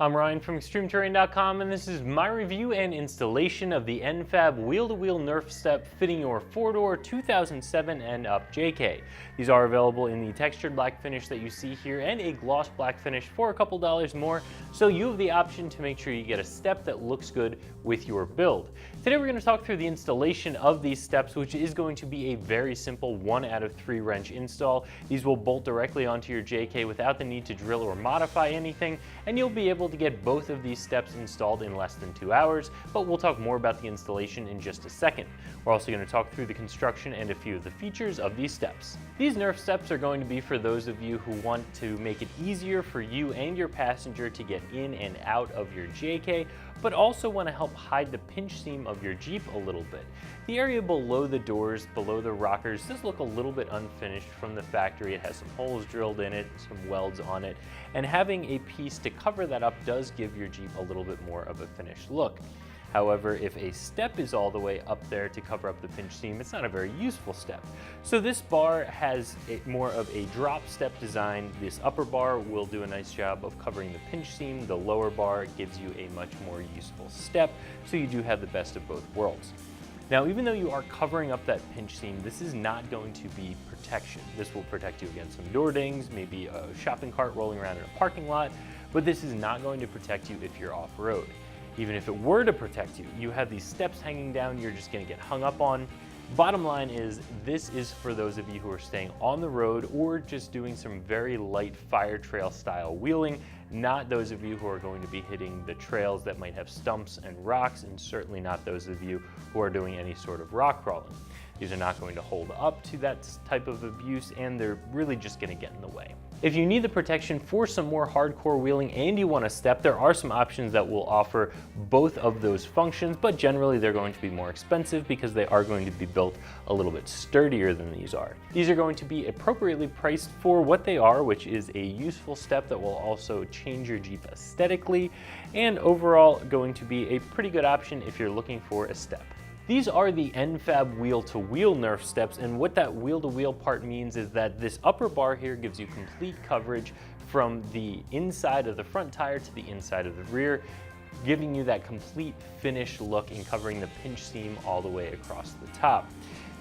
I'm Ryan from ExtremeTerrain.com, and this is my review and installation of the N-Fab Wheel-to-Wheel Nerf Step fitting your 4-door 2007 and up JK. These are available in the textured black finish that you see here and a gloss black finish for a couple dollars more, so you have the option to make sure you get a step that looks good with your build. Today we're going to talk through the installation of these steps, which is going to be a very simple 1 out of 3 wrench install. These will bolt directly onto your JK without the need to drill or modify anything, and you'll be able to get both of these steps installed in less than 2 hours, but we'll talk more about the installation in just a second. We're also going to talk through the construction and a few of the features of these steps. These Nerf steps are going to be for those of you who want to make it easier for you and your passenger to get in and out of your JK, but also want to help hide the pinch seam of your Jeep a little bit. The area below the doors, below the rockers, does look a little bit unfinished from the factory. It has some holes drilled in it, some welds on it, and having a piece to cover that up does give your Jeep a little bit more of a finished look. However, if a step is all the way up there to cover up the pinch seam, it's not a very useful step. So this bar has more of a drop step design. This upper bar will do a nice job of covering the pinch seam. The lower bar gives you a much more useful step, so you do have the best of both worlds. Now, even though you are covering up that pinch seam, this is not going to be protection. This will protect you against some door dings, maybe a shopping cart rolling around in a parking lot, but this is not going to protect you if you're off-road. Even if it were to protect you, you have these steps hanging down you're just going to get hung up on. Bottom line is, this is for those of you who are staying on the road or just doing some very light fire trail style wheeling, not those of you who are going to be hitting the trails that might have stumps and rocks, and certainly not those of you who are doing any sort of rock crawling. These are not going to hold up to that type of abuse, and they're really just going to get in the way. If you need the protection for some more hardcore wheeling and you want a step, there are some options that will offer both of those functions, but generally they're going to be more expensive because they are going to be built a little bit sturdier than these are. These are going to be appropriately priced for what they are, which is a useful step that will also change your Jeep aesthetically, and overall going to be a pretty good option if you're looking for a step. These are the N-Fab Wheel-to-Wheel Nerf Steps, and what that wheel-to-wheel part means is that this upper bar here gives you complete coverage from the inside of the front tire to the inside of the rear, giving you that complete finished look and covering the pinch seam all the way across the top.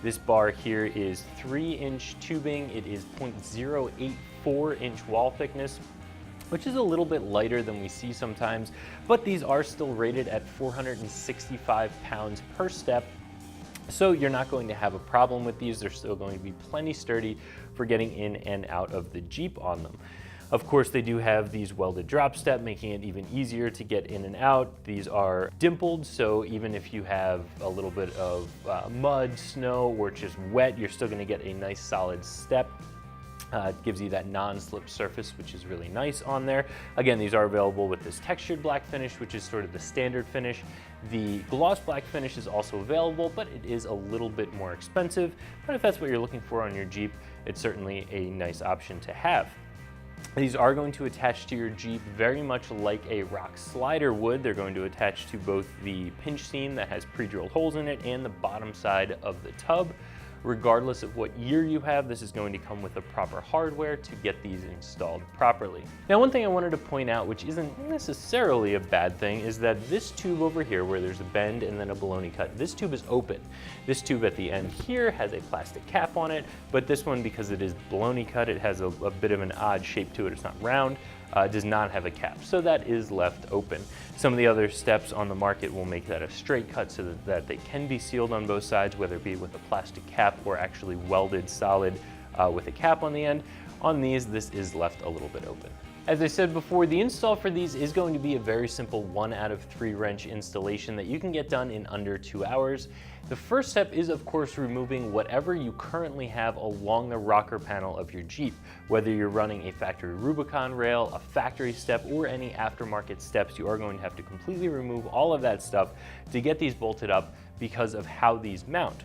This bar here is 3-inch tubing. It is 0.084-inch wall thickness, which is a little bit lighter than we see sometimes, but these are still rated at 465 pounds per step, so you're not going to have a problem with these. They're still going to be plenty sturdy for getting in and out of the Jeep on them. Of course, they do have these welded drop step, making it even easier to get in and out. These are dimpled, so even if you have a little bit of mud, snow, or just wet, you're still gonna get a nice solid step. It gives you that non-slip surface, which is really nice on there. Again, these are available with this textured black finish, which is sort of the standard finish. The gloss black finish is also available, but it is a little bit more expensive. But if that's what you're looking for on your Jeep, it's certainly a nice option to have. These are going to attach to your Jeep very much like a rock slider would. They're going to attach to both the pinch seam that has pre-drilled holes in it and the bottom side of the tub. Regardless of what year you have, this is going to come with the proper hardware to get these installed properly. Now, one thing I wanted to point out, which isn't necessarily a bad thing, is that this tube over here, where there's a bend and then a baloney cut, this tube is open. This tube at the end here has a plastic cap on it, but this one, because it is baloney cut, it has a bit of an odd shape to it. It's not round. Does not have a cap, so that is left open. Some of the other steps on the market will make that a straight cut so that they can be sealed on both sides, whether it be with a plastic cap or actually welded solid with a cap on the end. On these, this is left a little bit open. As I said before, the install for these is going to be a very simple 1 out of 3 wrench installation that you can get done in under 2 hours. The first step is, of course, removing whatever you currently have along the rocker panel of your Jeep, whether you're running a factory Rubicon rail, a factory step, or any aftermarket steps. You are going to have to completely remove all of that stuff to get these bolted up because of how these mount.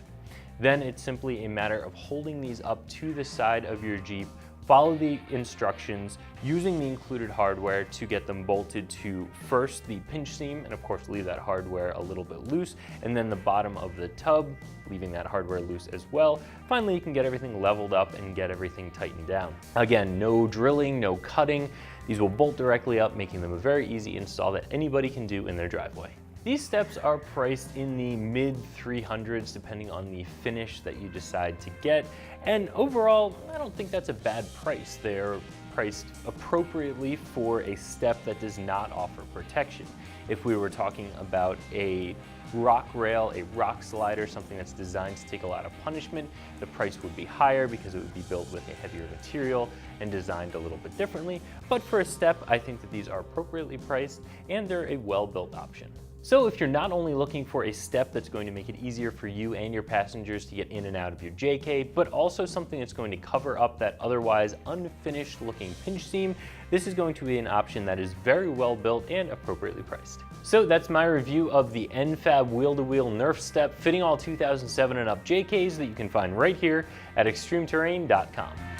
Then it's simply a matter of holding these up to the side of your Jeep, follow the instructions, using the included hardware to get them bolted to first the pinch seam, and of course leave that hardware a little bit loose, and then the bottom of the tub, leaving that hardware loose as well. Finally, you can get everything leveled up and get everything tightened down. Again, no drilling, no cutting. These will bolt directly up, making them a very easy install that anybody can do in their driveway. These steps are priced in the mid 300s depending on the finish that you decide to get, and overall I don't think that's a bad price. They're priced appropriately for a step that does not offer protection. If we were talking about a rock rail, a rock slider, something that's designed to take a lot of punishment, the price would be higher because it would be built with a heavier material and designed a little bit differently. But for a step, I think that these are appropriately priced and they're a well-built option. So if you're not only looking for a step that's going to make it easier for you and your passengers to get in and out of your JK, but also something that's going to cover up that otherwise unfinished looking pinch seam, this is going to be an option that is very well built and appropriately priced. So that's my review of the N-Fab Wheel-to-Wheel Nerf Step fitting all 2007 and up JKs that you can find right here at ExtremeTerrain.com.